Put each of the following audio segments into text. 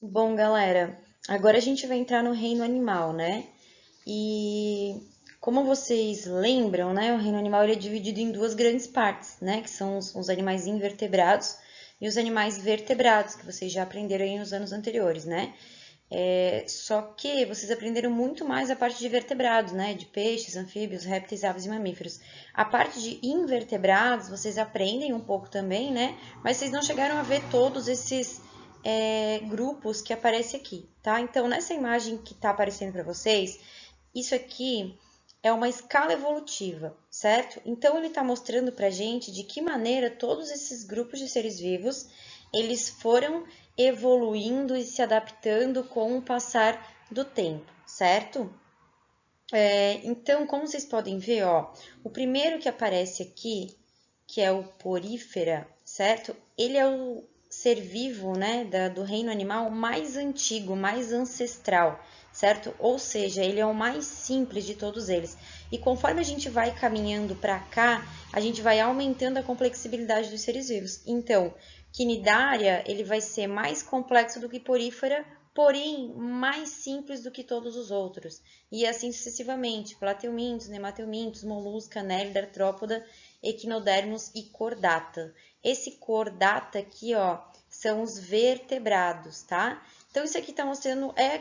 Bom, galera, agora a gente vai entrar no reino animal, né? E como vocês lembram, né, o reino animal ele é dividido em duas grandes partes, né? Que são os animais invertebrados e os animais vertebrados, que vocês já aprenderam aí nos anos anteriores, né? Só que vocês aprenderam muito mais a parte de vertebrados, né? De peixes, anfíbios, répteis, aves e mamíferos. A parte de invertebrados, vocês aprendem um pouco também, né? Mas vocês não chegaram a ver todos esses grupos que aparecem aqui, tá? Então, nessa imagem que está aparecendo para vocês, isso aqui é uma escala evolutiva, certo? Então, ele está mostrando para gente de que maneira todos esses grupos de seres vivos eles foram evoluindo e se adaptando com o passar do tempo, certo? Então, como vocês podem ver, ó, o primeiro que aparece aqui, que é o porífera, certo? Ele é o ser vivo, né, do reino animal mais antigo, mais ancestral, certo? Ou seja, ele é o mais simples de todos eles. E conforme a gente vai caminhando para cá, a gente vai aumentando a complexibilidade dos seres vivos. Então, quinidária, ele vai ser mais complexo do que porífera, porém mais simples do que todos os outros. E assim sucessivamente, plateumintos, nemateumintos, molusca, anélida, artrópoda, equinodermos e cordata. Esse cordata aqui, ó, são os vertebrados, tá? Então isso aqui tá mostrando, é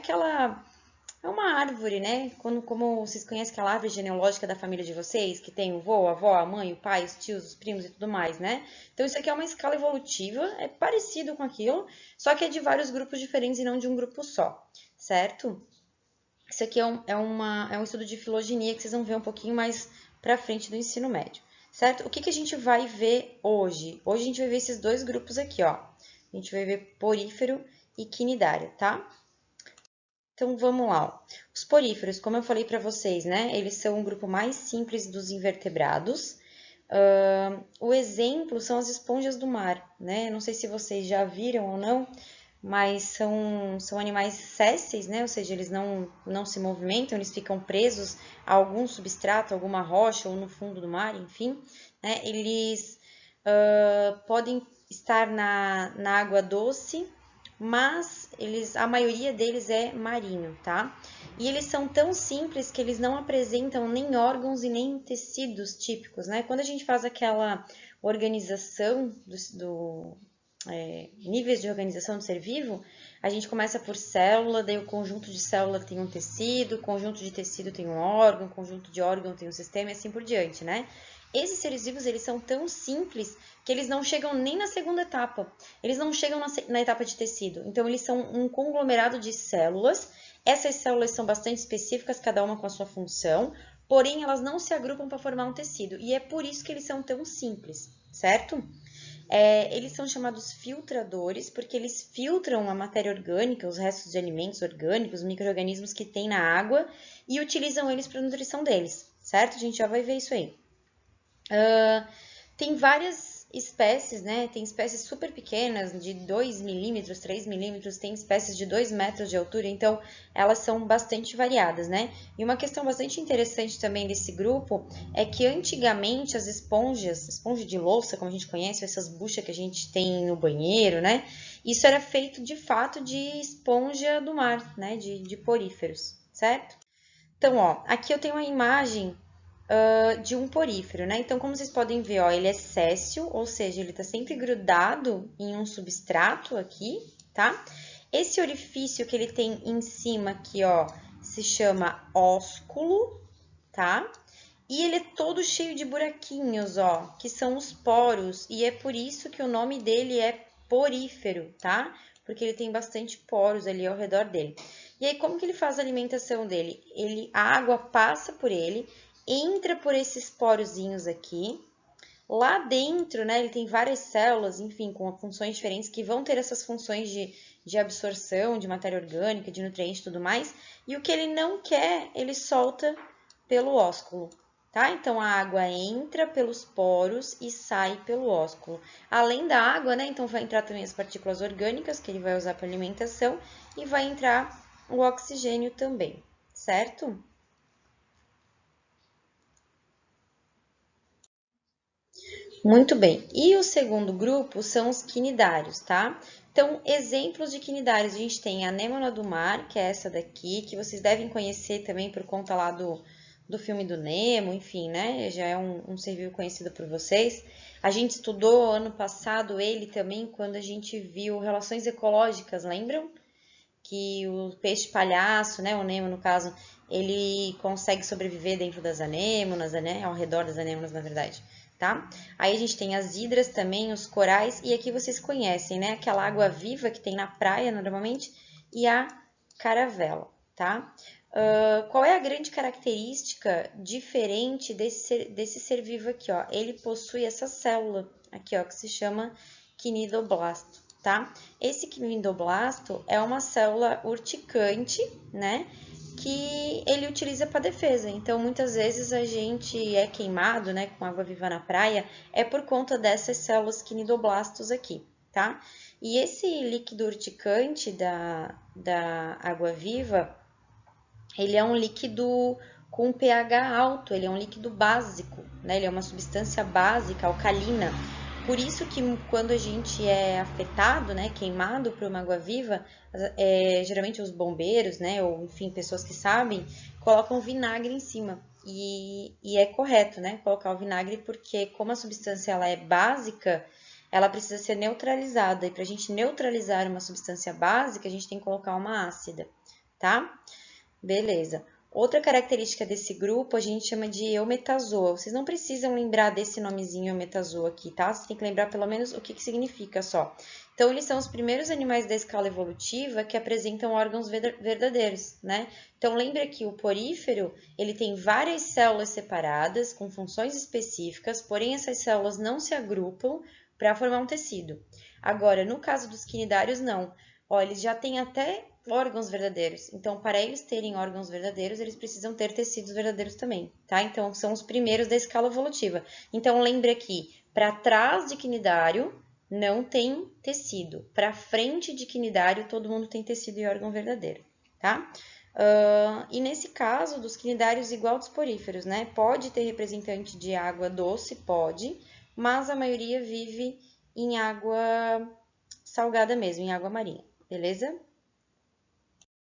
uma árvore, né? Como vocês conhecem aquela árvore genealógica da família de vocês, que tem o vô, a avó, a mãe, o pai, os tios, os primos e tudo mais, né? Então isso aqui é uma escala evolutiva, é parecido com aquilo, só que é de vários grupos diferentes e não de um grupo só, certo? Isso aqui é um estudo de filogenia que vocês vão ver um pouquinho mais para frente do ensino médio, certo? O que, que a gente vai ver hoje? Hoje a gente vai ver esses dois grupos aqui, ó. A gente vai ver porífero e quinidária, tá? Então vamos lá. Ó. Os poríferos, como eu falei para vocês, né? Eles são um grupo mais simples dos invertebrados. O exemplo são as esponjas do mar, né? Não sei se vocês já viram ou não, mas são animais sésseis, né? Ou seja, eles não se movimentam, eles ficam presos a algum substrato, alguma rocha ou no fundo do mar, enfim. Né? Eles podem estar na água doce, mas a maioria deles é marinho, tá? E eles são tão simples que eles não apresentam nem órgãos e nem tecidos típicos, né? Quando a gente faz aquela organização níveis de organização do ser vivo, a gente começa por célula, daí o conjunto de célula tem um tecido, o conjunto de tecido tem um órgão, o conjunto de órgão tem um sistema e assim por diante, né? Esses seres vivos, eles são tão simples que eles não chegam nem na segunda etapa. Eles não chegam na etapa de tecido. Então, eles são um conglomerado de células. Essas células são bastante específicas, cada uma com a sua função, porém, elas não se agrupam para formar um tecido. E é por isso que eles são tão simples, certo? Eles são chamados filtradores porque eles filtram a matéria orgânica, os restos de alimentos orgânicos, micro-organismos que tem na água e utilizam eles para a nutrição deles, certo? A gente já vai ver isso aí. Tem várias espécies, né? Tem espécies super pequenas, de 2 milímetros, 3 milímetros, tem espécies de 2 metros de altura, então elas são bastante variadas, né? E uma questão bastante interessante também desse grupo é que antigamente as esponjas, esponja de louça, como a gente conhece, essas buchas que a gente tem no banheiro, né? Isso era feito de fato de esponja do mar, né? De poríferos, certo? Então, ó, aqui eu tenho uma imagem de um porífero, né? Então, como vocês podem ver, ó, ele é séssil, ou seja, ele está sempre grudado em um substrato aqui, tá? Esse orifício que ele tem em cima aqui, ó, se chama ósculo, tá? E ele é todo cheio de buraquinhos, ó, que são os poros, e é por isso que o nome dele é porífero, tá? Porque ele tem bastante poros ali ao redor dele. E aí, como que ele faz a alimentação dele? A água passa por ele, entra por esses porozinhos aqui. Lá dentro, né, ele tem várias células, enfim, com funções diferentes que vão ter essas funções de absorção de matéria orgânica, de nutrientes e tudo mais. E o que ele não quer, ele solta pelo ósculo, tá? Então a água entra pelos poros e sai pelo ósculo. Além da água, né, então vai entrar também as partículas orgânicas que ele vai usar para alimentação e vai entrar o oxigênio também, certo? Muito bem. E o segundo grupo são os quinidários, tá? Então, exemplos de quinidários, a gente tem a anêmona do mar, que é essa daqui, que vocês devem conhecer também por conta lá do filme do Nemo, enfim, né? Já é um ser vivo conhecido por vocês. A gente estudou ano passado ele também quando a gente viu relações ecológicas, lembram? Que o peixe palhaço, né, o Nemo no caso, ele consegue sobreviver dentro das anêmonas, né, ao redor das anêmonas, na verdade, tá? Aí a gente tem as hidras também, os corais, e aqui vocês conhecem, né, aquela água-viva que tem na praia normalmente, e a caravela, tá? Qual é a grande característica diferente desse ser vivo aqui, ó? Ele possui essa célula aqui, ó, que se chama quinidoblasto, tá? Esse quinidoblasto é uma célula urticante, né? Que ele utiliza para defesa. Então, muitas vezes a gente é queimado, né, com água viva na praia, é por conta dessas células quinidoblastos aqui, tá? E esse líquido urticante da água viva, ele é um líquido com pH alto, ele é um líquido básico, né? Ele é uma substância básica, alcalina. Por isso que quando a gente é afetado, né, queimado por uma água-viva, geralmente os bombeiros, né, ou enfim, pessoas que sabem, colocam vinagre em cima. E é correto, né, colocar o vinagre porque como a substância ela é básica, ela precisa ser neutralizada. E para a gente neutralizar uma substância básica, a gente tem que colocar uma ácida, tá? Beleza. Outra característica desse grupo a gente chama de eumetazoa. Vocês não precisam lembrar desse nomezinho eumetazoa aqui, tá? Você tem que lembrar pelo menos o que significa só. Então, eles são os primeiros animais da escala evolutiva que apresentam órgãos verdadeiros, né? Então, lembra que o porífero, ele tem várias células separadas, com funções específicas, porém essas células não se agrupam para formar um tecido. Agora, no caso dos quinidários, não. Ó, eles já têm até órgãos verdadeiros. Então, para eles terem órgãos verdadeiros, eles precisam ter tecidos verdadeiros também, tá? Então, são os primeiros da escala evolutiva. Então, lembre aqui, para trás de quinidário não tem tecido. Para frente de quinidário, todo mundo tem tecido e órgão verdadeiro, tá? E nesse caso dos quinidários, igual dos poríferos, né? Pode ter representante de água doce, pode, mas a maioria vive em água salgada mesmo, em água marinha, beleza?